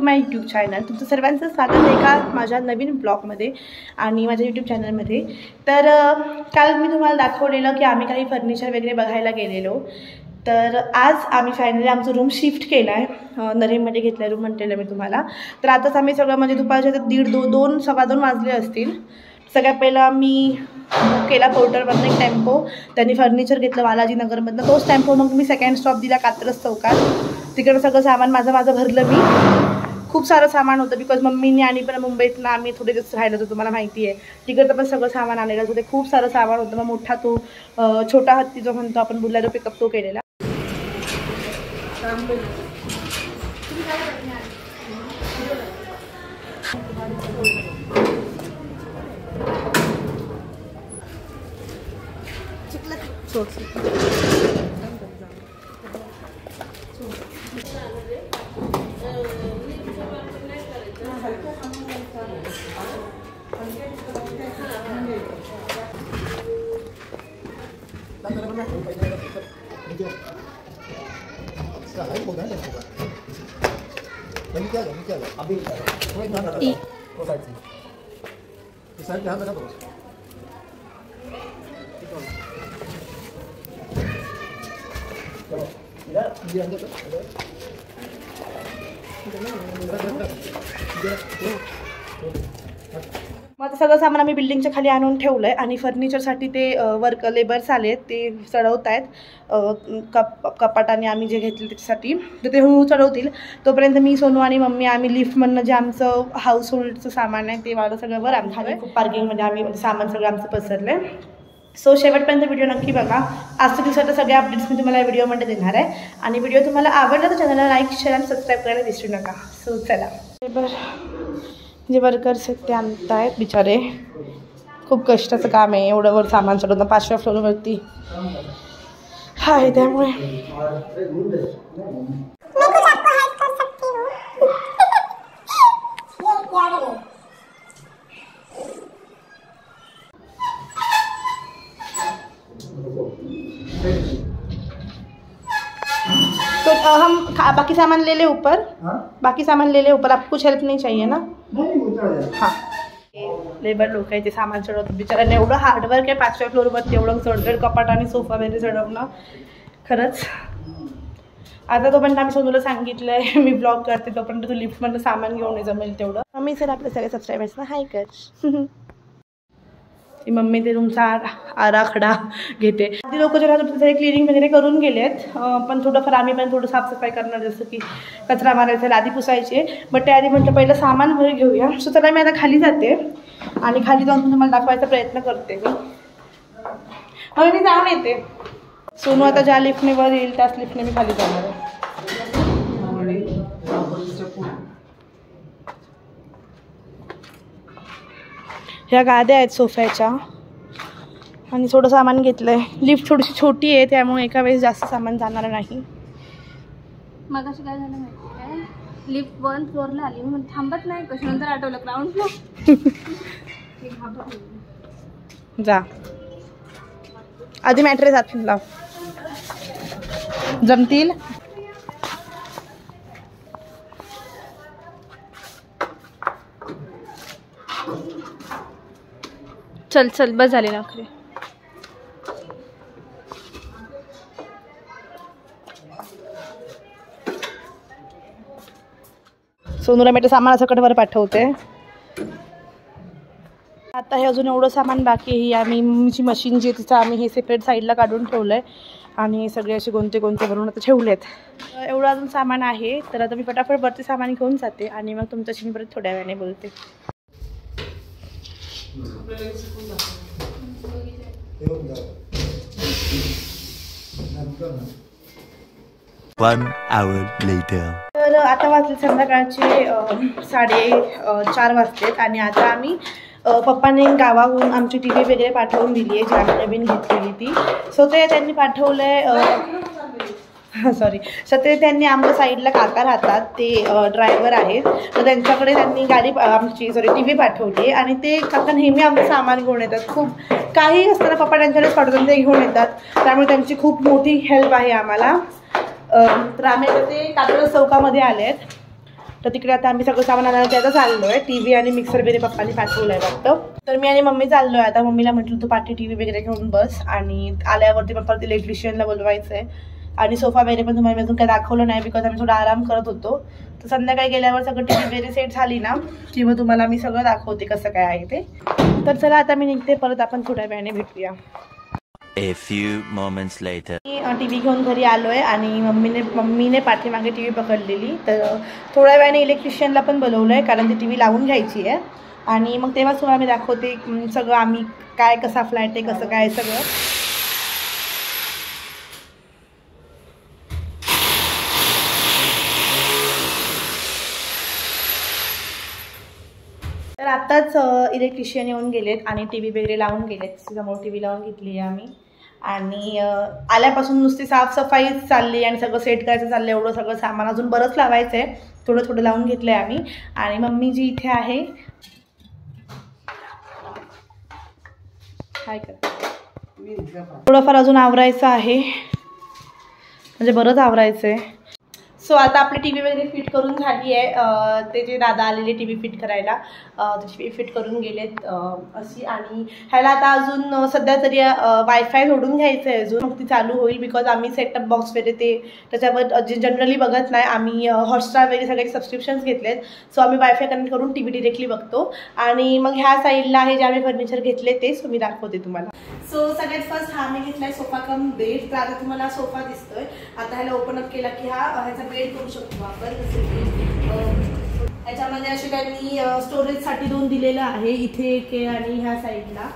माय YouTube channel. तुमचं सर्वांचं स्वागत आहे का माझ्या नवीन ब्लॉगमध्ये आणि माझ्या यूट्यूब चॅनलमध्ये. तर काल मी तुम्हाला दाखवलेलं की आम्ही काही फर्निचर वगैरे बघायला गेलेलो. तर आज आम्ही फायनली आमचं रूम शिफ्ट केला आहे. नरेमध्ये घेतला रूम म्हटलेलं मी तुम्हाला. तर आताच आम्ही सगळं म्हणजे दुपारच्या 1:30 सव्वा 2 वाजले असतील. सगळ्यात पहिला मी केला पोर्टरमधनं एक टेम्पो. त्यांनी फर्निचर घेतलं बालाजीनगरमधनं. तोच टेम्पो मग मी सेकंड स्टॉप दिला कात्रज चौकात. तिकडं सगळं सामान माझं भरलं मी. खूप सारं सामान होतं बिकॉज मम्मीने आणि पण मुंबईतनं आम्ही थोडे दिवस राहिलं होतं तुम्हाला माहिती आहे. तिकडचं पण सगळं सामान आलेलं होतं. ते खूप सारं सामान होतं. मग मोठा तो छोटा हत्ती जो म्हणतो आपण बुलेरो पिकअप तो केलेला. मग सगळं सामान आम्ही बिल्डिंगच्या खाली आणून ठेवलं आहे आणि फर्निचरसाठी ते वर्क लेबर्स आले ते चढवत आहेत कपाटाने आम्ही जे घेतले त्याच्यासाठी. तर ते हळूहळू चढवतील. तोपर्यंत मी सोनू आणि मम्मी आम्ही लिफ्टमधनं जे आमचं हाऊस होल्डचं सामान आहे ते वाढं सगळं वर आम्ही खाली खूप पार्किंगमध्ये आम्ही सामान सगळं आमचं पसरलं आहे. सो शेवटपर्यंत व्हिडिओ नक्की बघा. आजच्या दिवसाचे सगळे अपडेट्स मी तुम्हाला व्हिडिओमध्ये देणार आहे. आणि व्हिडिओ तुम्हाला आवडला तर चॅनलला लाईक शेअर आणि सबस्क्राईब करायला विसरू नका. सो चला. जे वर्कर्स आहेत ते आणत आहेत बिचारे. खूप कष्टाचं काम आहे एवढं वर सामान चढवणं 5व्या फ्लोअरवरती आहे त्यामुळे. तो हम बाकी सामान ले ले ऊपर. बाकी सामान ले ले ऊपर. आपको कुछ हेल्प नहीं चाहिए ना? हाँ. लेबर लोक आहे ते सामान चढवतात बिचारांना. एवढं हार्डवर्क आहे 5व्या फ्लोअरवरती एवढं चढचढ कपाट आणि सोफा वगैरे चढवणं खरंच. आता तोपर्यंत आम्ही सोनूला सांगितलं आहे मी ब्लॉग करते तोपर्यंत तू लिफ्टमधनं सामान घेऊन जमेल तेवढं. मम्मी सर आपल्या सगळे सबस्क्रायबर्सना हाय कर. ती मम्मी ते रूमचा आराखडा घेते. आधी लोक जे राहतात ते क्लिनिंग वगैरे करून गेलेत. पण थोडंफार आम्ही पण थोडं साफसफाई करणार जसं की कचरा मारायचा आधी पुसायचे. बट ते आधी म्हटलं पहिलं सामान वगैरे घेऊया. सो त्याला मी आता खाली जाते आणि खाली जाऊन तुम्हाला दाखवायचा प्रयत्न करते मी. मी जाऊन येते. सोनू आता ज्या लिफ्टने वर येईल त्याच लिफ्टने मी खाली जाणार आहे. ह्या गाद्या आहेत सोफ्याच्या आणि थोडं सामान घेतलं आहे. लिफ्ट थोडीशी छोटी आहे त्यामुळे एका वेळेस जास्त सामान जाणार नाही. मगाशी काय झालं माहिती आहे? लिफ्ट 1 फ्लोअरला आली म्हणून थांबत नाही. कशानंतर आठवलं ग्राउंड फ्लोअर. जा आधी मॅट्रेस आतून लाव जमतील. चल चल बस झाली ना खरे. सोनूला मी ते सामान असं कटवर पाठवते. आता हे अजून एवढं सामान बाकी आहे. आम्ही मम्मीची मशीन जी तिचं आम्ही हे सेपरेट साईडला काढून ठेवलं आहे आणि सगळे असे कोणते भरून आता ठेवलेत. एवढं अजून सामान आहे. तर आता मी फटाफट वरती सामान घेऊन जाते आणि मग तुमच्याशी परत थोड्या वेळाने बोलते. One hour later. तर आता वाजले संध्याकाळचे 4:30 वाजलेत आणि आता आम्ही पप्पाने गावाहून आमची टीव्ही वगैरे पाठवून दिली आहे जी आम्ही नवीन घेतलेली ती. सो ते त्यांनी पाठवलं आहे. सॉरी ते त्यांनी आमच्या साईडला काका राहतात ते ड्रायव्हर आहेत. तर त्यांच्याकडे त्यांनी गाडी आमची टी व्ही पाठवली आणि ते काका नेहमी आमचं सामान घेऊन येतात. खूप काही असताना पप्पा त्यांच्याकडेच पाठवतात ते घेऊन येतात. त्यामुळे त्यांची खूप मोठी हेल्प आहे आम्हाला. तर आम्ही आता ते कात्रज चौकामध्ये आले आहेत. तर तिकडे आता आम्ही सगळं सामान आणायला त्याचं चाललो आहे. TV आणि मिक्सर वगैरे पप्पांनी पाठवलं आहे वाटतं. तर मी आणि मम्मी चाललो आहे. आता मम्मीला म्हटलं तू पाठी TV वगैरे घेऊन बस आणि आल्यावरती पप्पा इलेक्ट्रिशियनला बोलवायचं आहे. आणि सोफा वगैरे पण तुम्हाला मी अजून काय दाखवलं नाही बिकॉज आम्ही थोडा आराम करत होतो. तर संध्याकाळी गेल्यावर सगळं TV वगैरे सेट झाली ना की मग तुम्हाला मी सगळं दाखवते कसं काय आहे ते. तर चला आता मी निघते, परत आपण थोड्या वेळाने भेटूया. A few moments later. Me TV घेऊन घरी आलो आहे आणि मम्मीने पाठीमागे TV पकडलेली. तर थोड्या वेळाने इलेक्ट्रिशियनला पण बोलवलं आहे कारण ती TV लावून घ्यायची आहे. आणि मग तेव्हाच तुम्हाला मी दाखवते सगळं आम्ही काय कसा फ्लॅट आहे कसं काय सगळं. तर आत्ताच इलेक्ट्रिशियन येऊन गेलेत आणि TV वगैरे लावून गेलेत. समोर TV लावून घेतली आहे आम्ही. आणि आल्यापासून नुसती साफसफाईच चालली आणि सगळं सेट करायचं चाललं. एवढं सगळं सामान अजून बरंच लावायचं आहे. थोडं थोडं लावून घेतलं आहे आम्ही. आणि मम्मी जी इथे आहे काय करा थोडंफार अजून आवरायचं आहे, म्हणजे बरंच आवरायचं आहे. सो आता आपली TV वगैरे फिट करून झाली आहे. ते जे दादा आलेले TV फिट करायला TV फिट करून गेलेत अशी. आणि ह्याला आता अजून सध्या तरी वायफाय जोडून घ्यायचं आहे अजून, मग ती चालू होईल. बिकॉज आम्ही सेटअप बॉक्स वगैरे ते त्याच्यावर जनरली बघत नाही. आम्ही हॉटस्टार वगैरे सगळे सबस्क्रिप्शन्स घेतलेत. सो आम्ही वायफाय कनेक्ट करून TV डिरेक्टली बघतो. आणि मग ह्या साईडला आहे जे आम्ही फर्निचर घेतले ते मी दाखवते तुम्हाला. सो सगळ्यात फर्स्ट हा मी घेतलाय सोफा कम बेड. तर आता तुम्हाला सोफा दिसतोय. आता ह्याला ओपन अप केला की ह्याचा बेड करू शकतो आपण. जसं की ह्याच्यामध्ये असे त्यांनी स्टोरेजसाठी 2 दिलेलं आहे, इथे एक आणि ह्या साईडला.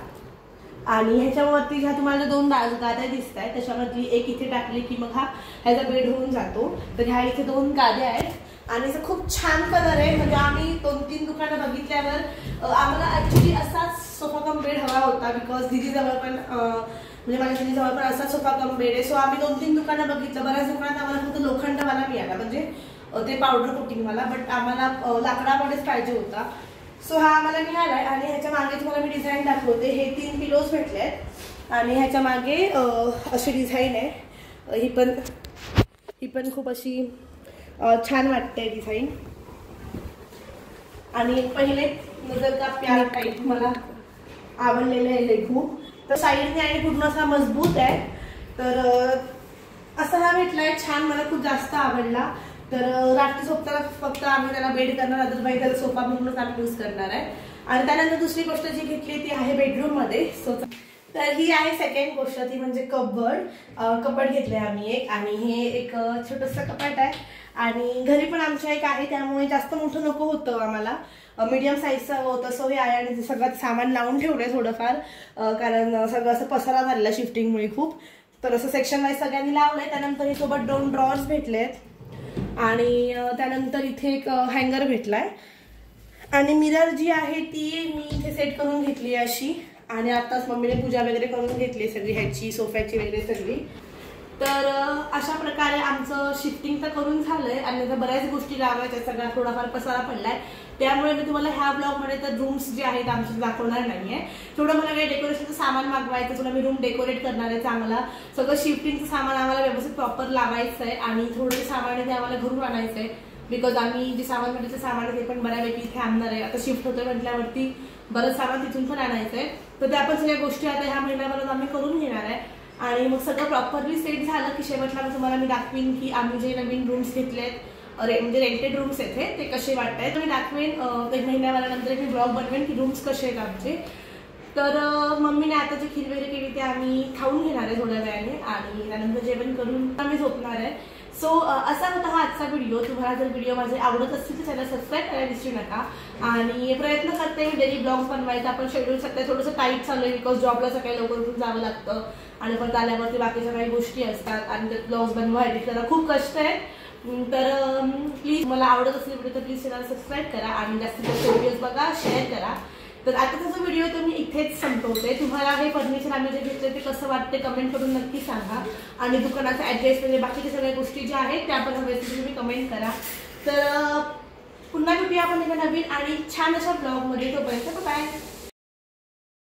आणि ह्याच्यावरती ह्या तुम्हाला 2 गाद्या दिसत आहेत, त्याच्यावरती एक इथे टाकली की मग ह्याचा बेड होऊन जातो. तर ह्या इथे 2 गाद्या आहेत आणि खूप छान कलर आहे. म्हणजे आम्ही 2-3 दुकानं बघितल्यावर आम्हाला ऍक्च्युली असाच सोफा कम बेड हवा होता. बिकॉज दिदीजवळ पण म्हणजे माझ्या दिदीजवळ पण असा सोफा कम बेड आहे. सो आम्ही 2-3 दुकानं बघितलं. बऱ्याच दुकानात आम्हाला फक्त लोखंडवाला मिळाला, म्हणजे ते पावडर कोटिंगवाला. बट आम्हाला लाकडामध्येच पाहिजे होता. सो हा आम्हाला मिळाला आहे. आणि ह्याच्या मागे तुम्हाला मी डिझाईन दाखवते. हे 3 पिलोज भेटले आहेत आणि ह्याच्या मागे अशी डिझाईन आहे. ही पण खूप अशी छान वाटते डिझाईन. आणि पहिले नजर का प्यार टाईप मला आवडलेलं आहे हे खूप. तर साईडने आणि पूर्ण असा मजबूत आहे. तर असा हा भेटलाय छान, मला खूप जास्त आवडला. तर रात्री झोपताना फक्त आम्ही त्याला बेड करणार, अदरवाईज त्याला सोफा म्हणूनच आम्ही यूज करणार आहे. आणि त्यानंतर दुसरी गोष्ट जी घेतली ती आहे बेडरूम मध्ये. तर ही आहे सेकंड गोष्ट, ती म्हणजे कबड घेतलंय आम्ही एक. आणि हे एक छोटंसं कपाट आहे. आणि घरी पण आमच्या एक आहे, त्यामुळे जास्त मोठं नको होतं आम्हाला, मीडियम साईजचं होतं. सो हे आहे. आणि सगळं सामान लावून ठेवलंय थोडंफार, कारण सगळं असं पसारा झालेला शिफ्टिंगमुळे खूप. तर असं सेक्शन वाईज सगळ्यांनी लावलंय. त्यानंतर हे सोबत 2 ड्रॉर्स भेटलेत. आणि त्यानंतर इथे एक हँगर भेटलाय. आणि मिरर जी आहे ती मी इथे सेट करून घेतली अशी. आणि आताच मम्मीने पूजा वगैरे करून घेतली सगळी ह्याची, सोफ्याची वगैरे सगळी. तर अशा प्रकारे आमचं शिफ्टिंग तर करून झालंय. आणि आता बऱ्याच गोष्टी लावायच्या, सगळा थोडाफार पसारा पडलाय. त्यामुळे मी तुम्हाला ह्या ब्लॉगमध्ये तर रूम्स जे आहेत आमचे दाखवणार नाहीये. थोडं मला काही डेकोरेशनचं सामान मागवायचं, थोडं मी रूम डेकोरेट करणार आहे चांगला. सगळं शिफ्टिंगचं सामान आम्हाला व्यवस्थित प्रॉपर लावायचं आहे. आणि थोडे सामान आहे ते आम्हाला घरून आणायचं आहे. बिकॉज आम्ही जे सामान म्हणजे सामान आहे ते पण बऱ्यापैकी इथे आणणार आहे. आता शिफ्ट होतोय म्हटल्यावरती बरंच सामान तिथून पण आणायचं आहे. तर त्या पण सगळ्या गोष्टी आता ह्या महिन्याभरात आम्ही करून घेणार आहे. आणि मग सगळं प्रॉपरली सेट झालं की शेवटला तुम्हाला मी दाखवीन की आम्ही जे नवीन रूम्स घेतलेत, म्हणजे रेंटेड रूम्स आहेत ते कसे वाटतायत. मी दाखवेन 1 महिन्याभरानंतर एक ब्लॉग बनवेन की रूम्स कसे आहेत आमचे. तर मम्मीने आता जी खीर वगैरे केली ते आम्ही खाऊन घेणार आहे थोड्या वेळाने. आणि त्यानंतर जेवण करून आम्ही झोपणार आहे. सो असा होता हा आजचा व्हिडिओ. तुम्हाला जर व्हिडिओ माझे आवडत असतील तर चॅनल सबस्क्राईब करायला विसरू नका. आणि प्रयत्न करते मी डेली ब्लॉग्स बनवायचा. आपण शेड्यूल सध्या थोडंसं टाईट चालू आहे बिकॉज जॉबला सकाळी लवकर उठून जावं लागतं. आणि परत आल्यावरती बाकीच्या काही गोष्टी असतात. आणि ते ब्लॉग्स बनवा, एडिट करा, खूप कष्ट आहे. तर प्लीज मला आवडत असेल व्हिडिओ तर प्लीज चॅनल सबस्क्राईब करा. आणि जास्तीत जास्त व्हिडिओज बघा, शेअर करा. तर आताचा जो व्हिडिओ तो मी इथेच संपवते. तुम्हाला हे फर्निचर आम्ही जे घेतले ते कसं वाटते कमेंट करून नक्की सांगा. आणि दुकानाचा ॲड्रेस म्हणजे बाकीच्या सगळ्या गोष्टी ज्या आहेत त्या पण हव्या तुम्ही कमेंट करा. तर पुन्हा भेटूया आपण एका नवीन आणि छान अशा ब्लॉगमध्ये. तोपर्यंत बाय.